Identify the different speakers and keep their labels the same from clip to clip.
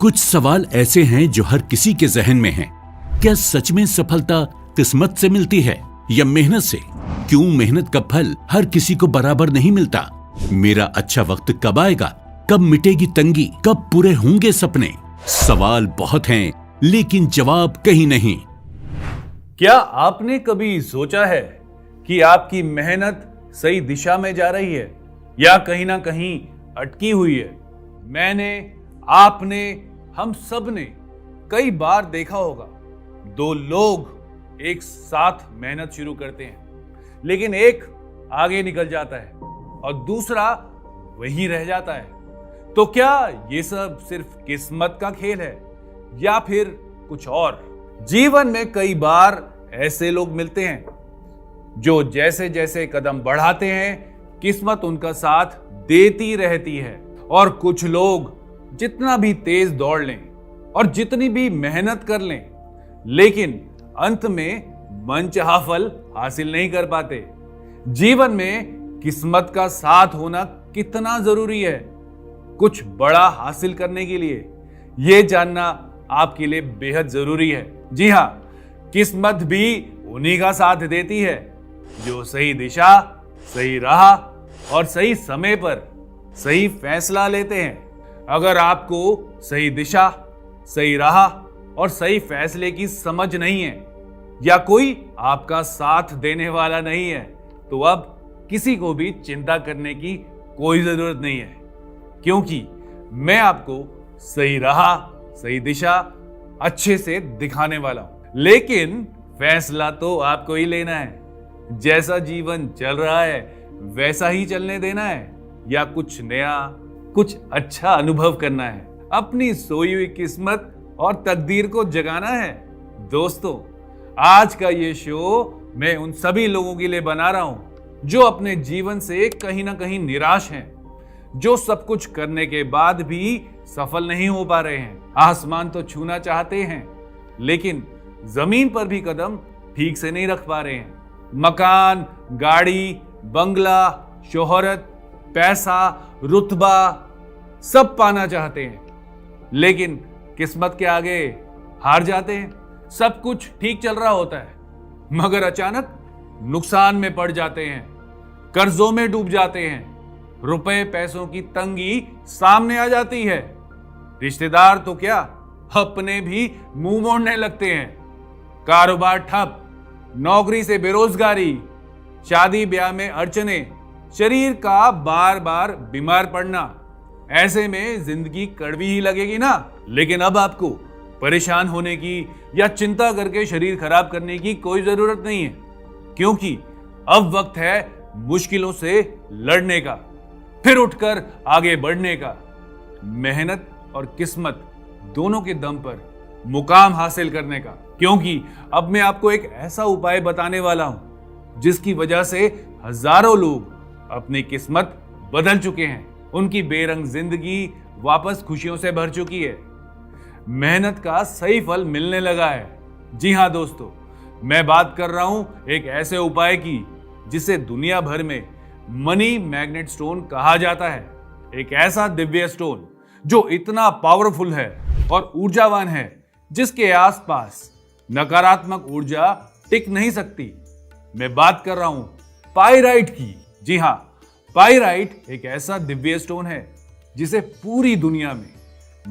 Speaker 1: कुछ सवाल ऐसे हैं जो हर किसी के जहन में हैं। क्या सच में सफलता किस्मत से मिलती है या मेहनत से? क्यों मेहनत का फल हर किसी को बराबर नहीं मिलता? मेरा अच्छा वक्त कब आएगा? कब मिटेगी तंगी? कब पूरे होंगे सपने? सवाल बहुत हैं, लेकिन जवाब कहीं नहीं।
Speaker 2: क्या आपने कभी सोचा है कि आपकी मेहनत सही दिशा में जा रही है या कहीं ना कहीं अटकी हुई है? मैंने, आपने, हम सब ने कई बार देखा होगा, दो लोग एक साथ मेहनत शुरू करते हैं, लेकिन एक आगे निकल जाता है और दूसरा वहीं रह जाता है। तो क्या ये सब सिर्फ किस्मत का खेल है या फिर कुछ और? जीवन में कई बार ऐसे लोग मिलते हैं जो जैसे जैसे कदम बढ़ाते हैं, किस्मत उनका साथ देती रहती है। और कुछ लोग जितना भी तेज दौड़ लें और जितनी भी मेहनत कर लें, लेकिन अंत में मनचाहा फल हासिल नहीं कर पाते। जीवन में किस्मत का साथ होना कितना जरूरी है कुछ बड़ा हासिल करने के लिए, यह जानना आपके लिए बेहद जरूरी है। जी हां, किस्मत भी उन्हीं का साथ देती है जो सही दिशा, सही राह और सही समय पर सही फैसला लेते हैं। अगर आपको सही दिशा, सही राह और सही फैसले की समझ नहीं है या कोई आपका साथ देने वाला नहीं है, तो अब किसी को भी चिंता करने की कोई जरूरत नहीं है, क्योंकि मैं आपको सही राह, सही दिशा अच्छे से दिखाने वाला हूं। लेकिन फैसला तो आपको ही लेना है। जैसा जीवन चल रहा है वैसा ही चलने देना है या कुछ नया, कुछ अच्छा अनुभव करना है, अपनी सोई हुई किस्मत और तकदीर को जगाना है। दोस्तों, आज का ये शो मैं उन सभी लोगों के लिए बना रहा हूं जो अपने जीवन से कहीं ना कहीं निराश हैं, जो सब कुछ करने के बाद भी सफल नहीं हो पा रहे हैं। आसमान तो छूना चाहते हैं, लेकिन जमीन पर भी कदम ठीक से नहीं रख पा रहे हैं। मकान, गाड़ी, बंगला, शोहरत, पैसा, रुतबा सब पाना चाहते हैं, लेकिन किस्मत के आगे हार जाते हैं। सब कुछ ठीक चल रहा होता है, मगर अचानक नुकसान में पड़ जाते हैं, कर्जों में डूब जाते हैं, रुपए पैसों की तंगी सामने आ जाती है। रिश्तेदार तो क्या, अपने भी मुंह मोड़ने लगते हैं। कारोबार ठप, नौकरी से बेरोजगारी, शादी ब्याह में अड़चने, शरीर का बार बार बीमार पड़ना। ऐसे में जिंदगी कड़वी ही लगेगी ना। लेकिन अब आपको परेशान होने की या चिंता करके शरीर खराब करने की कोई जरूरत नहीं है, क्योंकि अब वक्त है मुश्किलों से लड़ने का, फिर उठकर आगे बढ़ने का। मेहनत और किस्मत दोनों के दम पर मुकाम हासिल करने का। क्योंकि अब मैं आपको एक ऐसा उपाय बताने वाला हूं जिसकी वजह से हजारों लोग अपनी किस्मत बदल चुके हैं। उनकी बेरंग जिंदगी वापस खुशियों से भर चुकी है। मेहनत का सही फल मिलने लगा है। जी हां दोस्तों, मैं बात कर रहा हूं एक ऐसे उपाय की जिसे दुनिया भर में मनी मैग्नेट स्टोन कहा जाता है। एक ऐसा दिव्य स्टोन जो इतना पावरफुल है और ऊर्जावान है जिसके आसपास नकारात्मक ऊर्जा टिक नहीं सकती। मैं बात कर रहा हूं पाइराइट की। जी हां, पाइराइट एक ऐसा दिव्य स्टोन है जिसे पूरी दुनिया में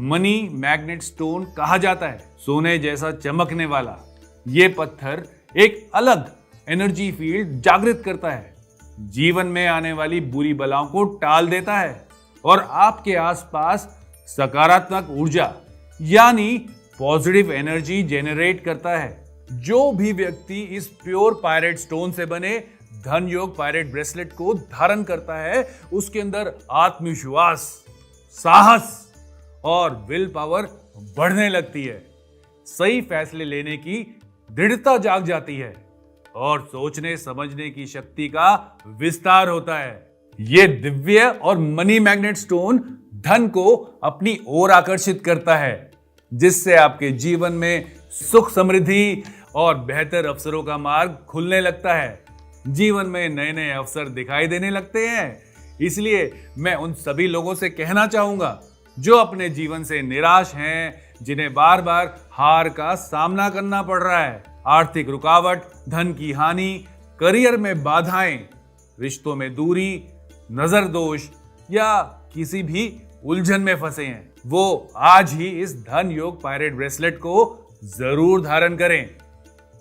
Speaker 2: मनी मैग्नेट स्टोन कहा जाता है। सोने जैसा चमकने वाला ये पत्थर एक अलग एनर्जी फील्ड जागृत करता है, जीवन में आने वाली बुरी बलाओं को टाल देता है और आपके आसपास सकारात्मक ऊर्जा यानी पॉजिटिव एनर्जी जेनरेट करता है। जो भी व्यक्ति इस प्योर पायरेट स्टोन से बने धन योग पायरेट ब्रेसलेट को धारण करता है, उसके अंदर आत्मविश्वास, साहस और विल पावर बढ़ने लगती है। सही फैसले लेने की दृढ़ता जाग जाती है और सोचने समझने की शक्ति का विस्तार होता है। यह दिव्य और मनी मैग्नेट स्टोन धन को अपनी ओर आकर्षित करता है, जिससे आपके जीवन में सुख, समृद्धि और बेहतर अवसरों का मार्ग खुलने लगता है। जीवन में नए नए अवसर दिखाई देने लगते हैं। इसलिए मैं उन सभी लोगों से कहना चाहूंगा जो अपने जीवन से निराश हैं, जिन्हें बार बार हार का सामना करना पड़ रहा है, आर्थिक रुकावट, धन की हानि, करियर में बाधाएं, रिश्तों में दूरी, नजर दोष या किसी भी उलझन में फंसे हैं, वो आज ही इस धन योग पायरेट ब्रेसलेट को जरूर धारण करें।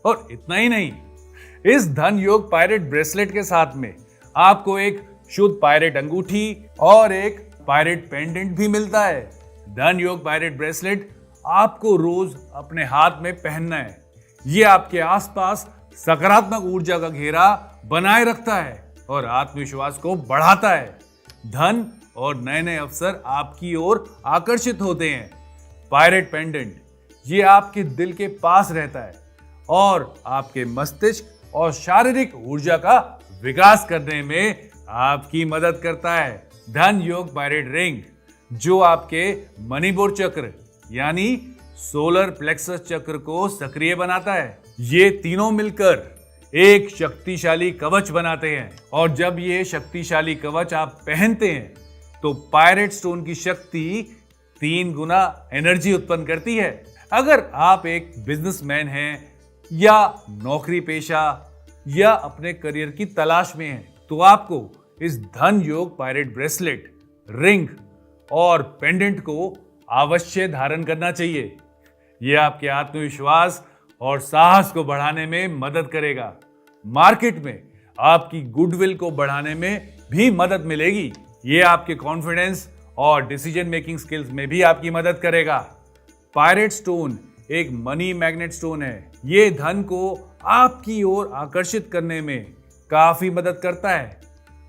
Speaker 2: और इतना ही नहीं, इस धन योग पायरेट ब्रेसलेट के साथ में आपको एक शुद्ध पायरेट अंगूठी और एक पायरेट पेंडेंट भी मिलता है। धन योग पायरेट ब्रेसलेट आपको रोज अपने हाथ में पहनना है। ये आपके आसपास सकारात्मक ऊर्जा का घेरा बनाए रखता है और आत्मविश्वास को बढ़ाता है। धन और नए नए अवसर आपकी ओर आकर्षित होते हैं। पायरेट पेंडेंट ये आपके दिल के पास रहता है और आपके मस्तिष्क और शारीरिक ऊर्जा का विकास करने में आपकी मदद करता है। धन योग पायरेट रिंग जो आपके मणिपुर चक्र यानी सोलर प्लेक्सस चक्र को सक्रिय बनाता है। ये तीनों मिलकर एक शक्तिशाली कवच बनाते हैं और जब ये शक्तिशाली कवच आप पहनते हैं तो पायरेट स्टोन की शक्ति 3 गुना एनर्जी उत्पन्न करती है। अगर आप एक बिजनेसमैन हैं या नौकरी पेशा या अपने करियर की तलाश में हैं तो आपको इस धन योग पायरेट ब्रेसलेट, रिंग और पेंडेंट को अवश्य धारण करना चाहिए। यह आपके आत्मविश्वास और साहस को बढ़ाने में मदद करेगा। मार्केट में आपकी गुडविल को बढ़ाने में भी मदद मिलेगी। यह आपके कॉन्फिडेंस और डिसीजन मेकिंग स्किल्स में भी आपकी मदद करेगा। पायरेट स्टोन एक मनी मैग्नेट स्टोन है। यह धन को आपकी ओर आकर्षित करने में काफी मदद करता है,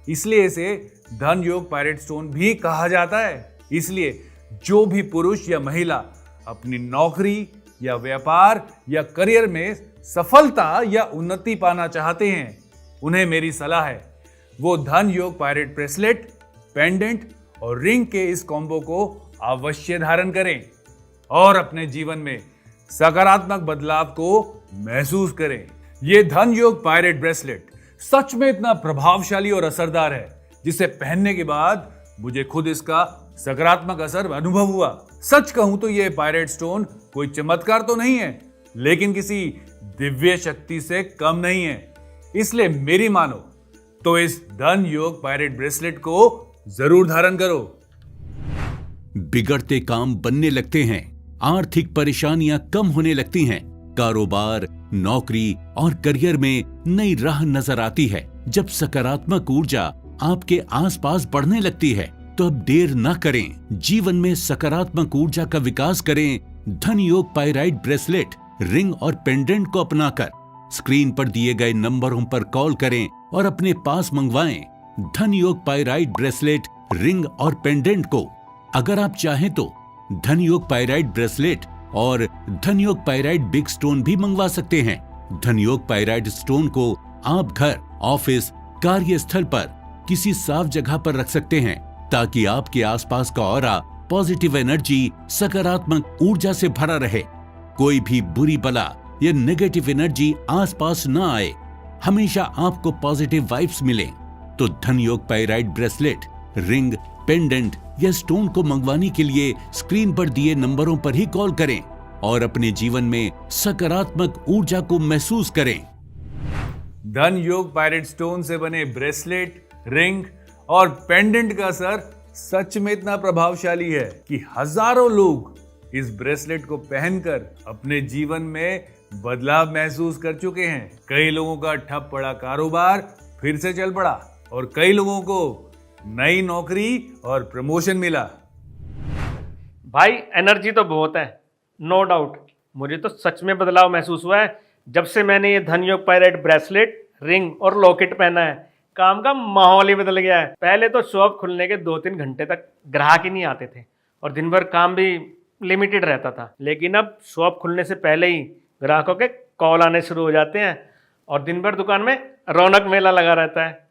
Speaker 2: इसलिए इसे धन योग पायरेट स्टोन भी कहा जाता है। इसलिए जो भी पुरुष या महिला अपनी नौकरी या व्यापार या करियर में सफलता या उन्नति पाना चाहते हैं, उन्हें मेरी सलाह है वो धन योग पायरेट ब्रेसलेट, पेंडेंट और रिंग के इस कॉम्बो को अवश्य धारण करें और अपने जीवन में सकारात्मक बदलाव को महसूस करें। यह धन योग पायरेट ब्रेसलेट सच में इतना प्रभावशाली और असरदार है जिसे पहनने के बाद मुझे खुद इसका सकारात्मक असर अनुभव हुआ। सच कहूं तो यह पायरेट स्टोन कोई चमत्कार तो नहीं है, लेकिन किसी दिव्य शक्ति से कम नहीं है। इसलिए मेरी मानो तो इस धन योग पायरेट ब्रेसलेट को जरूर धारण करो।
Speaker 1: बिगड़ते काम बनने लगते हैं, आर्थिक परेशानियां कम होने लगती हैं, कारोबार, नौकरी और करियर में नई राह नजर आती है। जब सकारात्मक ऊर्जा आपके आसपास बढ़ने लगती है तो अब देर न करें, जीवन में सकारात्मक ऊर्जा का विकास करें। धन योग पायरेट ब्रेसलेट, रिंग और पेंडेंट को अपनाकर स्क्रीन पर दिए गए नंबरों पर कॉल करें और अपने पास मंगवाएं धन योग पायरेट ब्रेसलेट, रिंग और पेंडेंट को। अगर आप चाहें तो धन योग पायरेट ब्रेसलेट और धन योग पायरेट बिग स्टोन भी मंगवा सकते हैं। धन योग पायरेट स्टोन को आप घर, ऑफिस, कार्यस्थल पर किसी साफ जगह पर रख सकते हैं ताकि आपके आसपास का ऑरा पॉजिटिव एनर्जी, सकारात्मक ऊर्जा से भरा रहे। कोई भी बुरी बला या नेगेटिव एनर्जी आसपास न आए, हमेशा आपको पॉजिटिव वाइब्स मिले। तो धन योग पायरेट ब्रेसलेट, रिंग, पेंडेंट या स्टोन को मंगवाने के लिए स्क्रीन पर दिए नंबरों पर ही कॉल करें और अपने जीवन में सकारात्मक ऊर्जा को महसूस करें।
Speaker 2: धन योग पायरेट स्टोन से बने ब्रेसलेट, रिंग और पेंडेंट का असर सच में इतना प्रभावशाली है कि हजारों लोग इस ब्रेसलेट को पहनकर अपने जीवन में बदलाव महसूस कर चुके हैं। कई लोगों का ठप पड़ा कारोबार फिर से चल पड़ा और कई लोगों को नई नौकरी और प्रमोशन मिला।
Speaker 3: भाई एनर्जी तो बहुत है, नो डाउट। मुझे तो सच में बदलाव महसूस हुआ है जब से मैंने ये धन योग पायरेट ब्रेसलेट, रिंग और लॉकेट पहना है। काम का माहौल ही बदल गया है। पहले तो शॉप खुलने के 2-3 घंटे तक ग्राहक ही नहीं आते थे और दिन भर काम भी लिमिटेड रहता था, लेकिन अब शॉप खुलने से पहले ही ग्राहकों के कॉल आने शुरू हो जाते हैं और दिन भर दुकान में रौनक मेला लगा रहता है।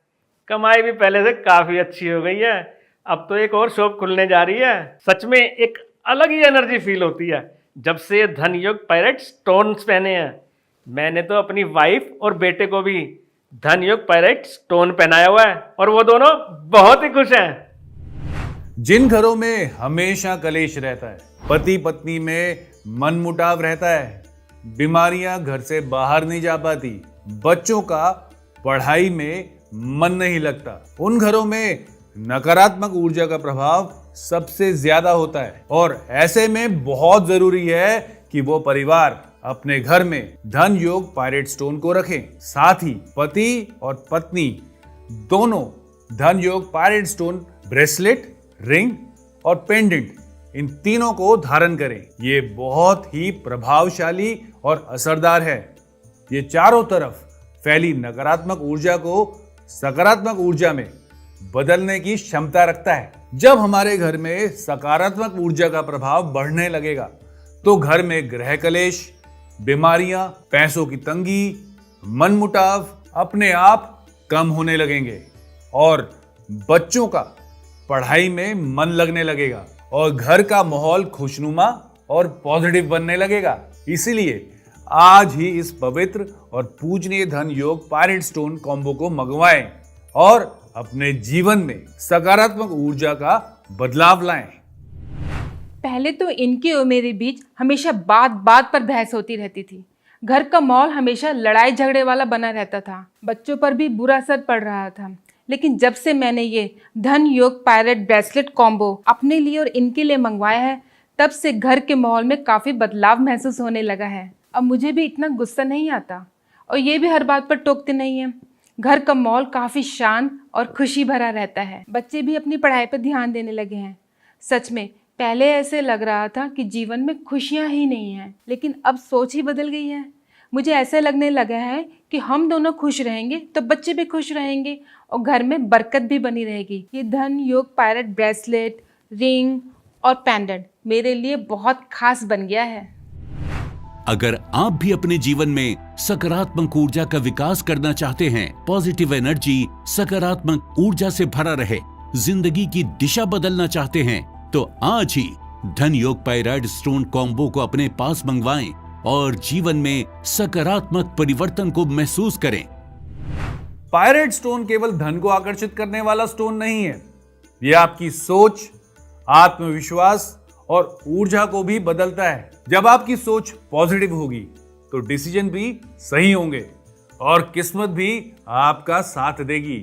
Speaker 3: कमाई भी पहले से काफ़ी अच्छी हो गई है। अब तो एक और शॉप खुलने जा रही है। सच में एक अलग ही एनर्जी फील होती है जब से धन योग पायरेट स्टोन्स पहने हैं। मैंने तो अपनी वाइफ और बेटे को भी धन योग पायरेट स्टोन पहनाया हुआ है और वो दोनों बहुत ही खुश हैं।
Speaker 2: जिन घरों में हमेशा कलेश रहता है, पति पत्नी में मनमुटाव रहता है, बीमारियां घर से बाहर नहीं जा पाती, बच्चों का पढ़ाई में मन नहीं लगता, उन घरों में नकारात्मक ऊर्जा का प्रभाव सबसे ज्यादा होता है। और ऐसे में बहुत जरूरी है कि वो परिवार अपने घर में धन योग पायरेट स्टोन को रखें। साथ ही पति और पत्नी दोनों धन योग पायरेट स्टोन ब्रेसलेट, रिंग और पेंडेंट, इन तीनों को धारण करें। ये बहुत ही प्रभावशाली और असरदार है। ये चारों तरफ फैली नकारात्मक ऊर्जा को सकारात्मक ऊर्जा में बदलने की क्षमता रखता है। जब हमारे घर में सकारात्मक ऊर्जा का प्रभाव बढ़ने लगेगा तो घर में गृह कलेश, बीमारियां, पैसों की तंगी, मनमुटाव अपने आप कम होने लगेंगे और बच्चों का पढ़ाई में मन लगने लगेगा और घर का माहौल खुशनुमा और पॉजिटिव बनने लगेगा। इसीलिए आज ही इस पवित्र और पूजनीय धन योग पायरेट स्टोन कॉम्बो को मंगवाएं और अपने जीवन में सकारात्मक ऊर्जा का बदलाव लाएं।
Speaker 4: पहले तो इनके और मेरे बीच हमेशा बात बात पर बहस होती रहती थी। घर का माहौल हमेशा लड़ाई झगड़े वाला बना रहता था। बच्चों पर भी बुरा असर पड़ रहा था। लेकिन जब से मैंने ये धन योग पायरेट ब्रेसलेट कॉम्बो अपने लिए और इनके लिए मंगवाया है, तब से घर के माहौल में काफ़ी बदलाव महसूस होने लगा है। अब मुझे भी इतना गुस्सा नहीं आता और ये भी हर बात पर टोकते नहीं हैं। घर का माहौल काफ़ी शांत और खुशी भरा रहता है। बच्चे भी अपनी पढ़ाई पर ध्यान देने लगे हैं। सच में पहले ऐसे लग रहा था कि जीवन में खुशियाँ ही नहीं हैं, लेकिन अब सोच ही बदल गई है। मुझे ऐसा लगने लगा है कि हम दोनों खुश रहेंगे तो बच्चे भी खुश रहेंगे और घर में बरकत भी बनी रहेगी। ये धन योग पायरेट ब्रेसलेट, रिंग और पेंडेंट मेरे लिए बहुत खास बन गया है।
Speaker 1: अगर आप भी अपने जीवन में सकारात्मक ऊर्जा का विकास करना चाहते हैं, पॉजिटिव एनर्जी, सकारात्मक ऊर्जा से भरा रहे, जिंदगी की दिशा बदलना चाहते हैं, तो आज ही धन योग पायरेट स्टोन कॉम्बो को अपने पास मंगवाएं और जीवन में सकारात्मक परिवर्तन को महसूस करें।
Speaker 2: पायरेट स्टोन केवल धन को आकर्षित करने वाला स्टोन नहीं है, यह आपकी सोच, आत्मविश्वास और ऊर्जा को भी बदलता है। जब आपकी सोच पॉजिटिव होगी तो डिसीजन भी सही होंगे और किस्मत भी आपका साथ देगी।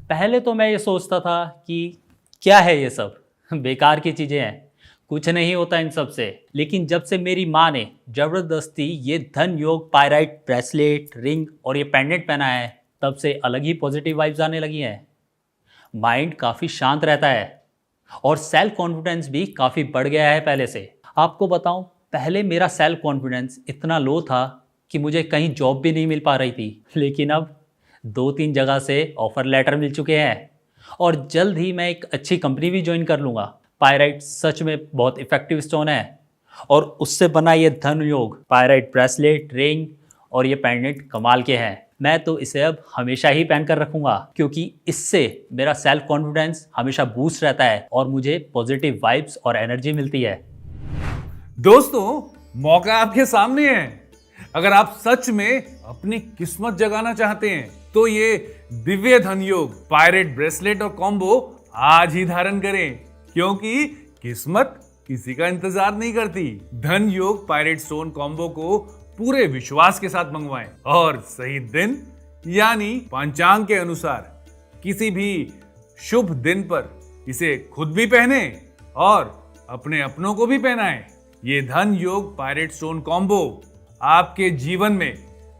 Speaker 5: पहले तो मैं ये सोचता था कि क्या है ये सब, बेकार की चीजें हैं, कुछ नहीं होता इन सब से। लेकिन जब से मेरी माँ ने जबरदस्ती ये धन योग पायरेट ब्रेसलेट, रिंग और ये पेंडेंट पहना है, तब से अलग ही पॉजिटिव वाइब्स आने लगी हैं। माइंड काफ़ी शांत रहता है और सेल्फ कॉन्फिडेंस भी काफ़ी बढ़ गया है पहले से। आपको बताऊं, पहले मेरा सेल्फ कॉन्फिडेंस इतना लो था कि मुझे कहीं जॉब भी नहीं मिल पा रही थी। लेकिन अब 2-3 जगह से ऑफर लेटर मिल चुके हैं और जल्द ही मैं एक अच्छी कंपनी भी ज्वाइन कर लूँगा। पायरेट सच में बहुत इफेक्टिव स्टोन है और उससे बना ये धन योग पायरेट ब्रेसलेट, रिंग और ये पेंडेंट कमाल के हैं। मैं तो इसे अब हमेशा ही पहन कर रखूँगा क्योंकि इससे मेरा सेल्फ कॉन्फिडेंस हमेशा बूस्ट रहता है और मुझे पॉजिटिव वाइब्स और एनर्जी मिलती है।
Speaker 2: दोस्तों, मौका आपके सामने है। अगर आप सच में अपनी किस्मत जगाना चाहते हैं तो ये दिव्य धन योग पायरेट ब्रेसलेट और कॉम्बो आज ही धारण करें, क्योंकि किस्मत किसी का इंतजार नहीं करती। धन योग पायरेट स्टोन कॉम्बो को पूरे विश्वास के साथ मंगवाएं और सही दिन यानी पंचांग के अनुसार किसी भी शुभ दिन पर इसे खुद भी पहने और अपने अपनों को भी पहनाएं। ये धन योग पायरेट स्टोन कॉम्बो आपके जीवन में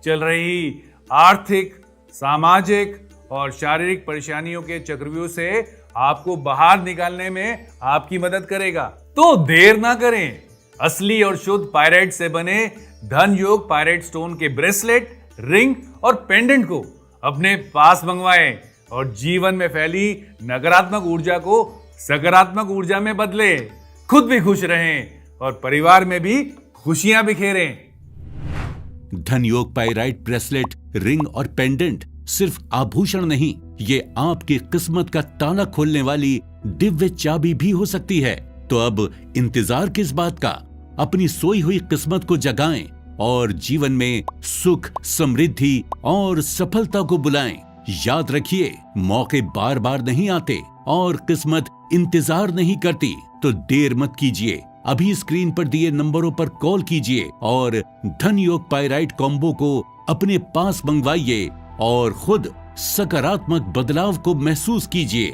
Speaker 2: चल रही आर्थिक, सामाजिक और शारीरिक परेशानियों के चक्रव्यूह से आपको बाहर निकालने में आपकी मदद करेगा। तो देर ना करें, असली और शुद्ध पायरेट से बने धन योग पायरेट स्टोन के ब्रेसलेट, रिंग और पेंडेंट को अपने पास मंगवाएं और जीवन में फैली नकारात्मक ऊर्जा को सकारात्मक ऊर्जा में बदले। खुद भी खुश रहें और परिवार में भी खुशियां बिखेरें।
Speaker 1: धन योग पायरेट ब्रेसलेट, रिंग और पेंडेंट सिर्फ आभूषण नहीं, ये आपकी किस्मत का ताला खोलने वाली दिव्य चाबी भी हो सकती है। तो अब इंतजार किस बात का? अपनी सोई हुई किस्मत को जगाएं और जीवन में सुख, समृद्धि और सफलता को बुलाएं। याद रखिए, मौके बार बार नहीं आते और किस्मत इंतजार नहीं करती तो देर मत कीजिए, अभी स्क्रीन पर दिए नंबरों पर कॉल कीजिए और धन योग पाइराइट कॉम्बो को अपने पास मंगवाइए और खुद सकारात्मक बदलाव को महसूस कीजिए।